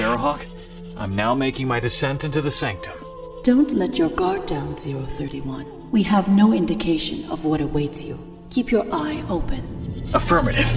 Sparrowhawk. I'm now making my descent into the Sanctum. Don't let your guard down, 031. We have no indication of what awaits you. Keep your eye open. Affirmative.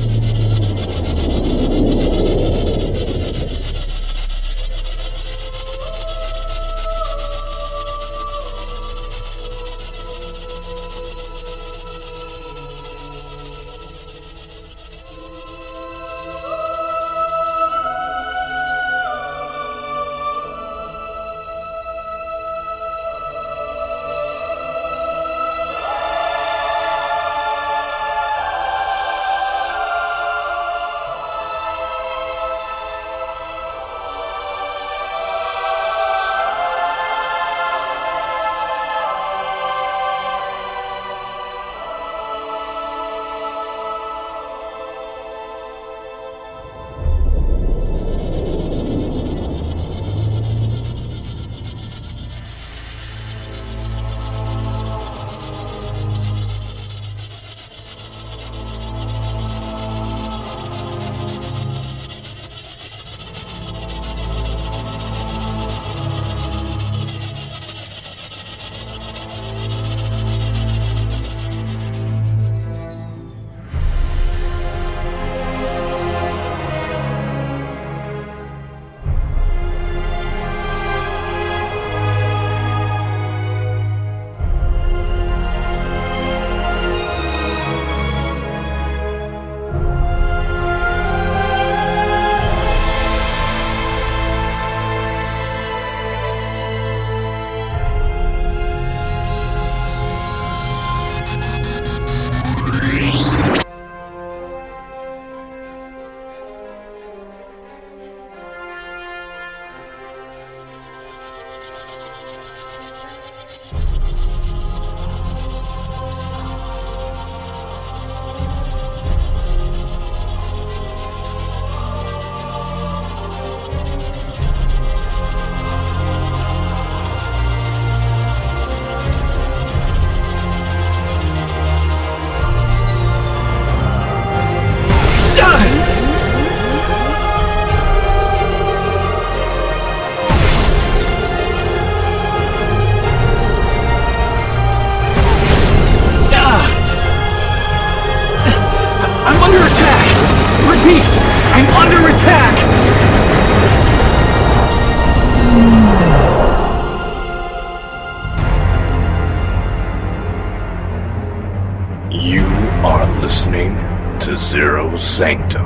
Sanctum,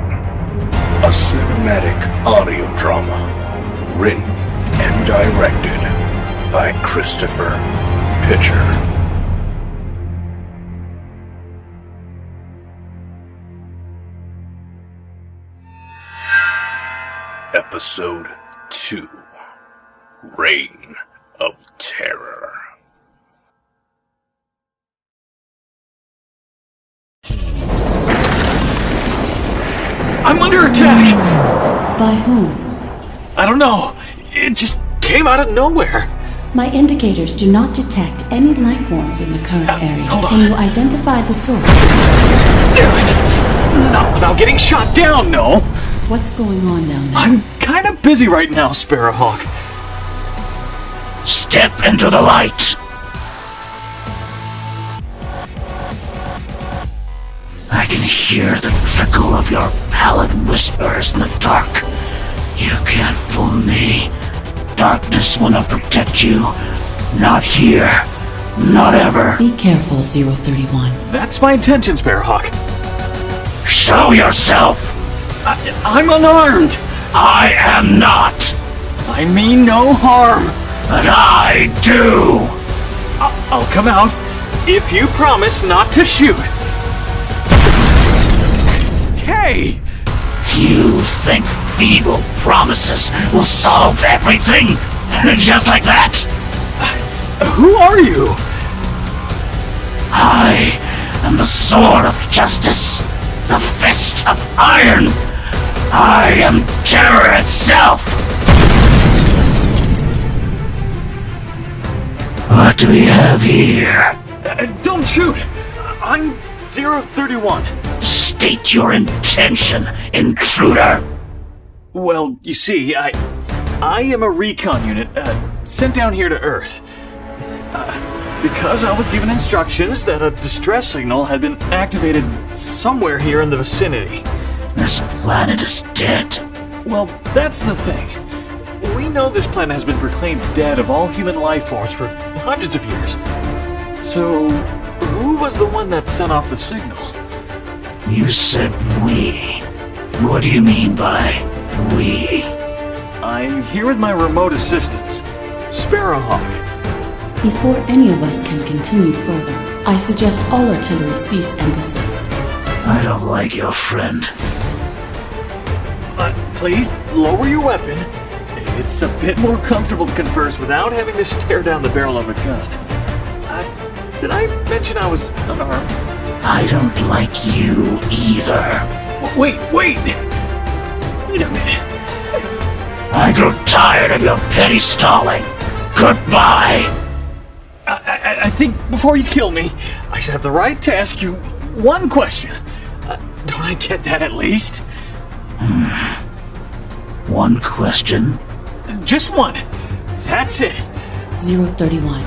a cinematic audio drama, written and directed by Christopher Pitcher. Episode 2, Reign of Terror. I'm under attack! By whom? I don't know. It just came out of nowhere. My indicators do not detect any life forms in the current area. Hold on. Can you identify the source? Damn it! Not without getting shot down, no. What's going on down there? I'm kind of busy right now, Sparrowhawk. Step into the light! I can hear the trickle of your pallid whispers in the dark. You can't fool me. Darkness will not protect you. Not here. Not ever. Be careful, 031. That's my intention, Sparrowhawk. Show yourself! I'm unarmed! I am not! I mean no harm. But I do! I'll come out if you promise not to shoot. Hey! You think feeble promises will solve everything? Just like that? Who are you? I am the sword of justice, the fist of iron. I am terror itself. What do we have here? Don't shoot! I'm 031. State your intention, intruder. Well, you see, I am a recon unit sent down here to Earth. Because I was given instructions that a distress signal had been activated somewhere here in the vicinity. This planet is dead. Well, that's the thing. We know this planet has been proclaimed dead of all human life forms for hundreds of years. So, who was the one that sent off the signal? You said we. What do you mean by we? I'm here with my remote assistants, Sparrowhawk. Before any of us can continue further, I suggest all artillery cease and desist. I don't like your friend. Please, lower your weapon. It's a bit more comfortable to converse without having to stare down the barrel of a gun. Did I mention I was unarmed? I don't like you either. Wait a minute. I grow tired of your petty stalling. Goodbye! I think before you kill me, I should have the right to ask you one question. Don't I get that at least? One question? Just one. That's it. 031,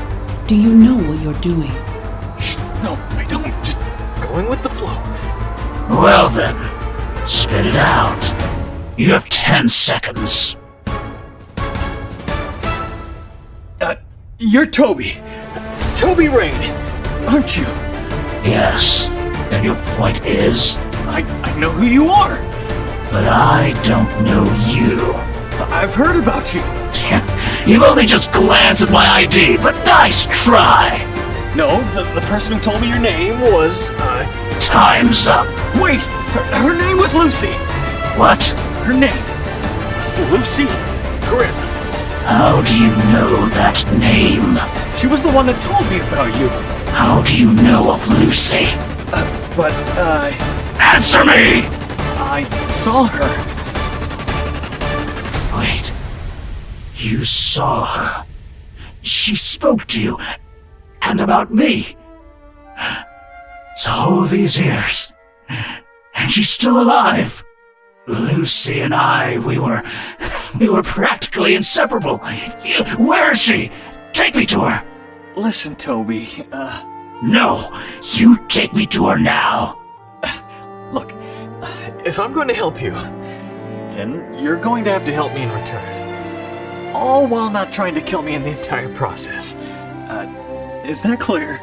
do you know what you're doing? No, I don't. Just going with the flow. Well then, spit it out. You have 10 seconds. You're Tobey. Tobey Raine, aren't you? Yes, and your point is? I know who you are. But I don't know you. I've heard about you. You've only just glanced at my ID, but nice try! No, the person who told me your name was, Time's up. Wait! Her name was Lucy! What? Her name was Lucy Grimm. How do you know that name? She was the one that told me about you. How do you know of Lucy? Answer me! I saw her. Wait. You saw her. She spoke to you. And about me. So all these years. And she's still alive. Lucy and I, we were practically inseparable. Where is she? Take me to her. Listen, Tobey, No, you take me to her now. Look, if I'm going to help you, then you're going to have to help me in return. All while not trying to kill me in the entire process. Is that clear?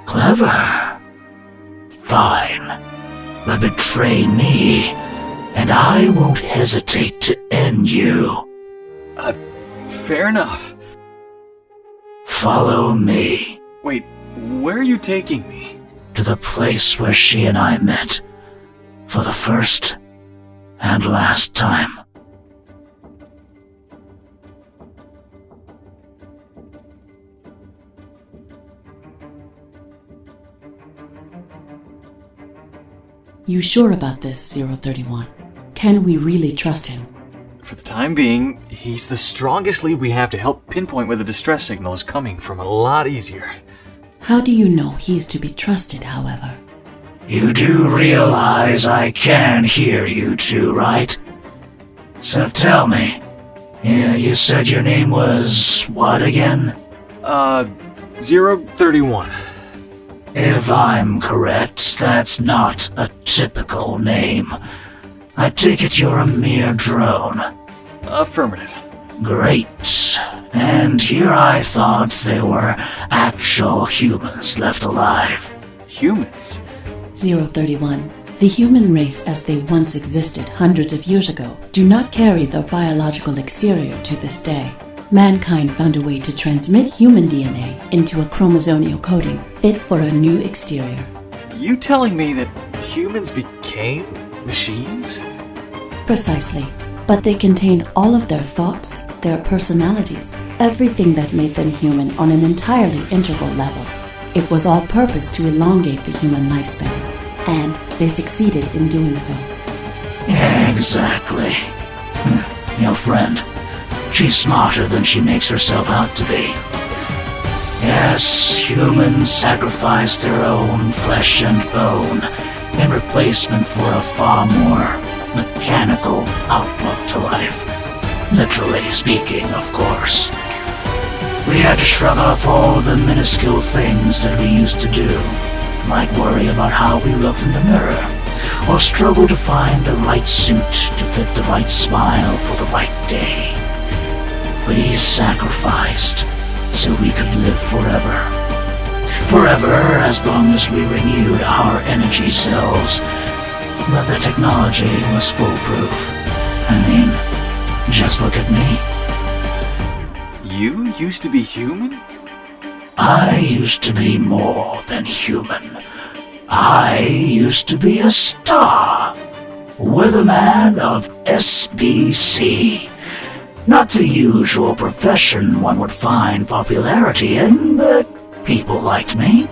Clever. Fine. But betray me, and I won't hesitate to end you. Fair enough. Follow me. Wait, where are you taking me? To the place where she and I met. For the first and last time. You sure about this, 031? Can we really trust him? For the time being, he's the strongest lead we have to help pinpoint where the distress signal is coming from a lot easier. How do you know he's to be trusted, however? You do realize I can hear you two, right? So tell me. Yeah, you said your name was what again? 031. If I'm correct, that's not a typical name. I take it you're a mere drone. Affirmative. Great. And here I thought there were actual humans left alive. Humans? 031. The human race as they once existed hundreds of years ago do not carry their biological exterior to this day. Mankind found a way to transmit human DNA into a chromosomal coating fit for a new exterior. You telling me that humans became machines? Precisely. But they contained all of their thoughts, their personalities, everything that made them human on an entirely integral level. It was all purpose to elongate the human lifespan, and they succeeded in doing so. Exactly. Your friend, she's smarter than she makes herself out to be. Yes, humans sacrificed their own flesh and bone in replacement for a far more mechanical outlook to life. Literally speaking, of course. We had to shrug off all the minuscule things that we used to do, like worry about how we looked in the mirror, or struggle to find the right suit to fit the right smile for the right day. We sacrificed so we could live forever. Forever, as long as we renewed our energy cells. But the technology was foolproof. I mean, just look at me. You used to be human? I used to be more than human. I used to be a star. Weatherman of SBC. Not the usual profession one would find popularity in, but people liked me.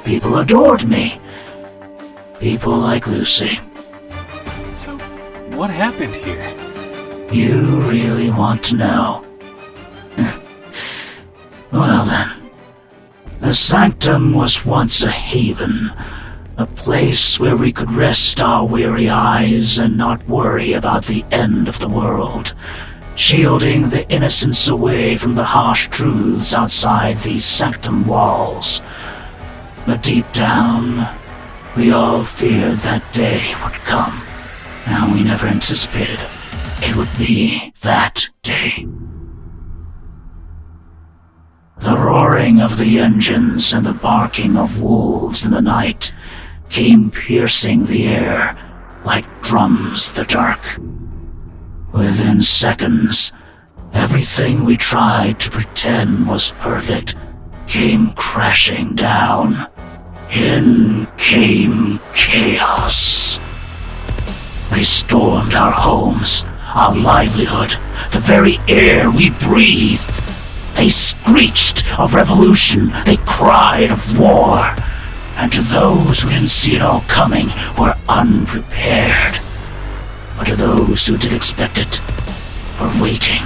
People adored me. People like Lucy. So, what happened here? You really want to know? Well then, the Sanctum was once a haven, a place where we could rest our weary eyes and not worry about the end of the world, shielding the innocents away from the harsh truths outside these Sanctum walls. But deep down, we all feared that day would come, and we never anticipated it would be that day. The roaring of the engines and the barking of wolves in the night came piercing the air like drums in the dark. Within seconds, everything we tried to pretend was perfect came crashing down. In came chaos. They stormed our homes, our livelihood, the very air we breathed. They screeched of revolution, they cried of war, and to those who didn't see it all coming were unprepared. But to those who did expect it were waiting.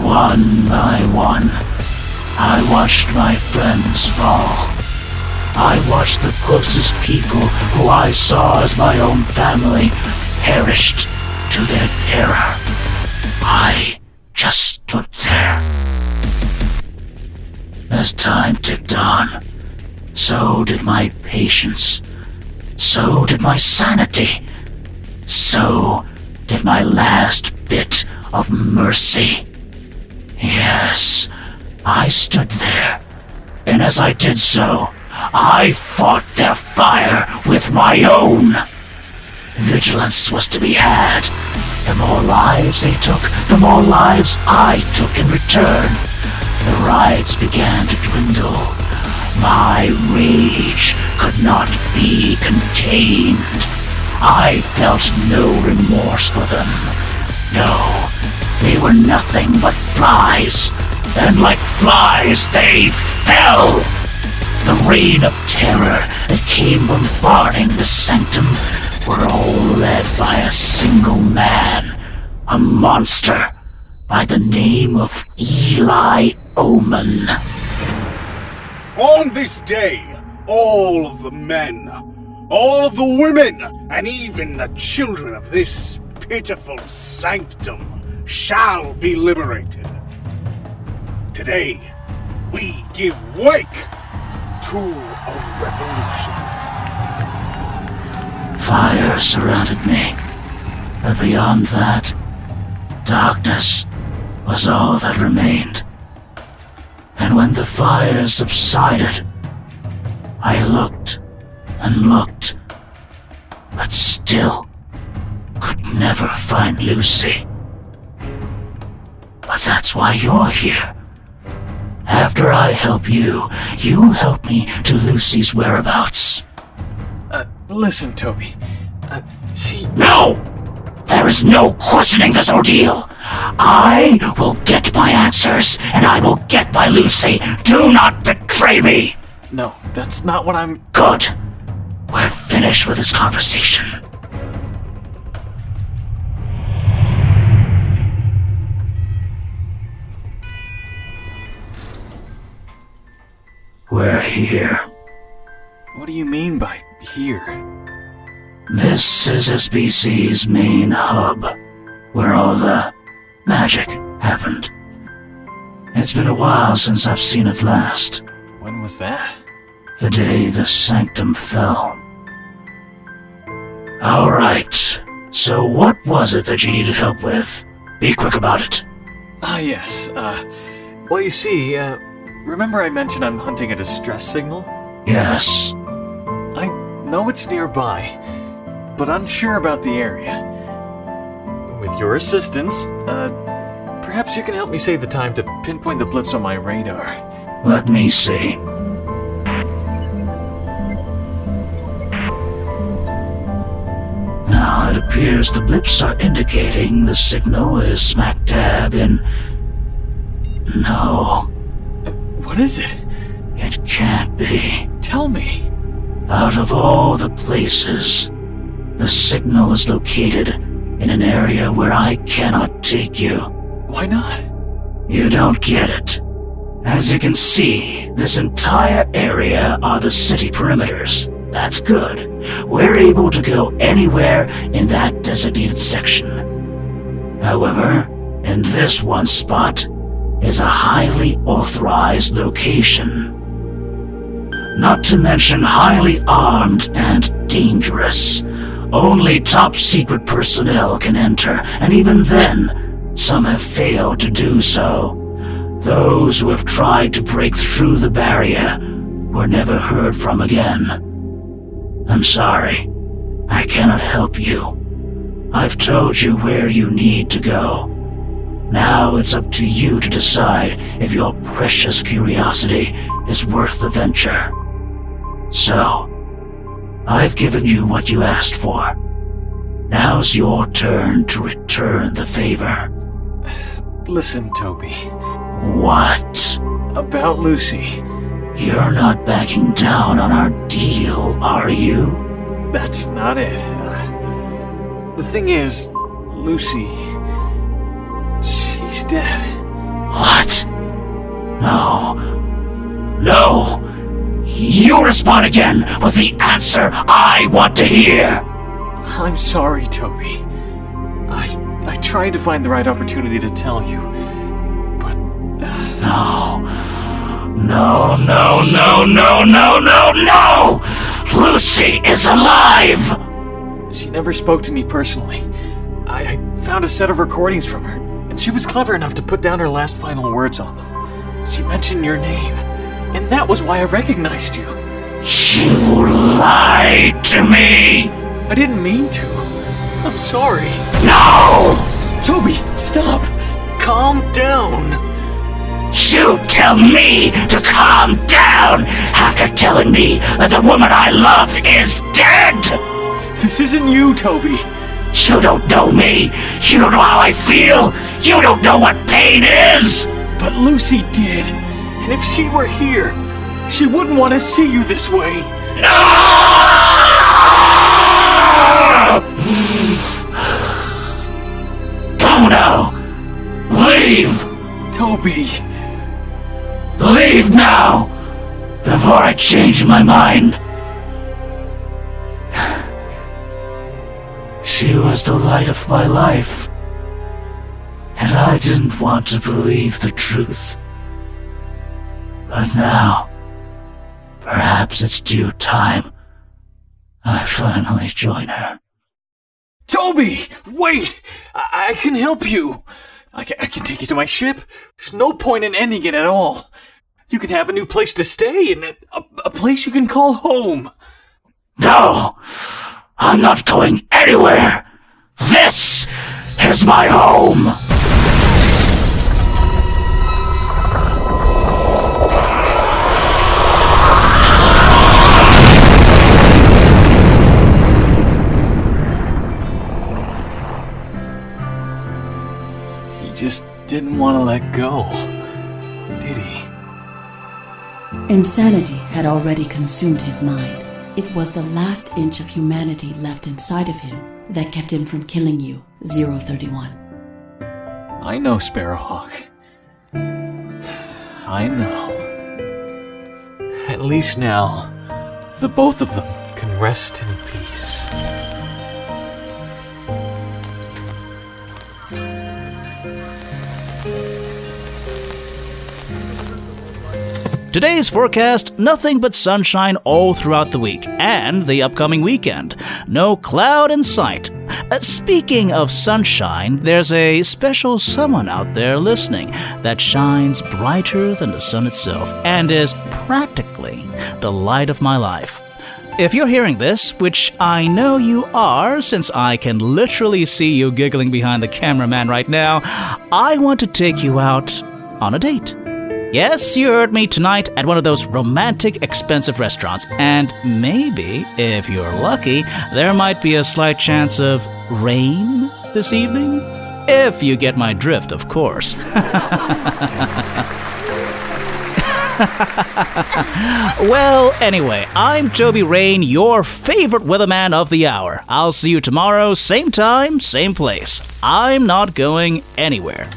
One by one, I watched my friends fall. I watched the closest people who I saw as my own family perished to their terror. I just stood there. As time ticked on, so did my patience. So did my sanity. So did my last bit of mercy. Yes, I stood there, and as I did so, I fought their fire with my own. Vigilance was to be had. The more lives they took, the more lives I took in return. The rides began to dwindle. My rage could not be contained. I felt no remorse for them. No, they were nothing but flies, and like flies they fell. The reign of terror that came bombarding the Sanctum were all led by a single man, a monster by the name of Eli Omen. On this day, all of the men, all of the women, and even the children of this pitiful Sanctum shall be liberated. Today, we give wake to a revolution. Fire surrounded me, but beyond that, darkness was all that remained. And when the fire subsided, I looked and looked, but still could never find Lucy. But that's why you're here. After I help you, you'll help me to Lucy's whereabouts. Listen, Tobey. She... No! There is no questioning this ordeal. I will get my answers, and I will get my Lucy. Do not betray me! No, that's not what I'm... Good. We're finished with this conversation. We're here. What do you mean by here? This is SBC's main hub, where all the magic happened. It's been a while since I've seen it last. When was that? The day the Sanctum fell. Alright, so what was it that you needed help with? Be quick about it. Yes, well you see, remember I mentioned I'm hunting a distress signal? Yes. I know it's nearby, but unsure about the area. With your assistance, perhaps you can help me save the time to pinpoint the blips on my radar. Let me see. Now, it appears the blips are indicating the signal is smack dab in... No, What is it? it can't be. Tell me. Out of all the places, the signal is located in an area where I cannot take you. Why not? You don't get it. As you can see, this entire area are the city perimeters. That's good. We're able to go anywhere in that designated section. However, in this one spot is a highly authorized location. Not to mention highly armed and dangerous. Only top-secret personnel can enter, and even then, some have failed to do so. Those who have tried to break through the barrier were never heard from again. I'm sorry. I cannot help you. I've told you where you need to go. Now it's up to you to decide if your precious curiosity is worth the venture. So, I've given you what you asked for. Now's your turn to return the favor. Listen, Tobey. What? About Lucy. You're not backing down on our deal, are you? That's not it. The thing is, Lucy... she's dead. What? No. No! You respond again with the answer I want to hear! I'm sorry, Tobey. I tried to find the right opportunity to tell you, but... No. No, no, no, no, no, no, no! Lucy is alive! She never spoke to me personally. I found a set of recordings from her, and she was clever enough to put down her last final words on them. She mentioned your name, and that was why I recognized you. You lied to me! I didn't mean to. I'm sorry. No! Tobey, stop! Calm down! You tell me to calm down after telling me that the woman I loved is dead! This isn't you, Tobey. You don't know me! You don't know how I feel! You don't know what pain is! But Lucy did. And if she were here, she wouldn't want to see you this way. No! Go now! Leave! Tobey. Leave now! Before I change my mind. She was the light of my life. And I didn't want to believe the truth. But now, perhaps it's due time I finally join her. Tobey! Wait! I can help you. I can take you to my ship. There's no point in ending it at all. You can have a new place to stay and a place you can call home. No! I'm not going anywhere! This is my home! He just didn't want to let go, did he? Insanity had already consumed his mind. It was the last inch of humanity left inside of him that kept him from killing you, 031. I know, Sparrowhawk. I know. At least now, the both of them can rest in peace. Today's forecast, nothing but sunshine all throughout the week and the upcoming weekend. No cloud in sight. Speaking of sunshine, there's a special someone out there listening that shines brighter than the sun itself and is practically the light of my life. If you're hearing this, which I know you are since I can literally see you giggling behind the cameraman right now, I want to take you out on a date. Yes, you heard me, tonight at one of those romantic, expensive restaurants. And maybe, if you're lucky, there might be a slight chance of rain this evening. If you get my drift, of course. Well, anyway, I'm Tobey Raine, your favorite weatherman of the hour. I'll see you tomorrow, same time, same place. I'm not going anywhere.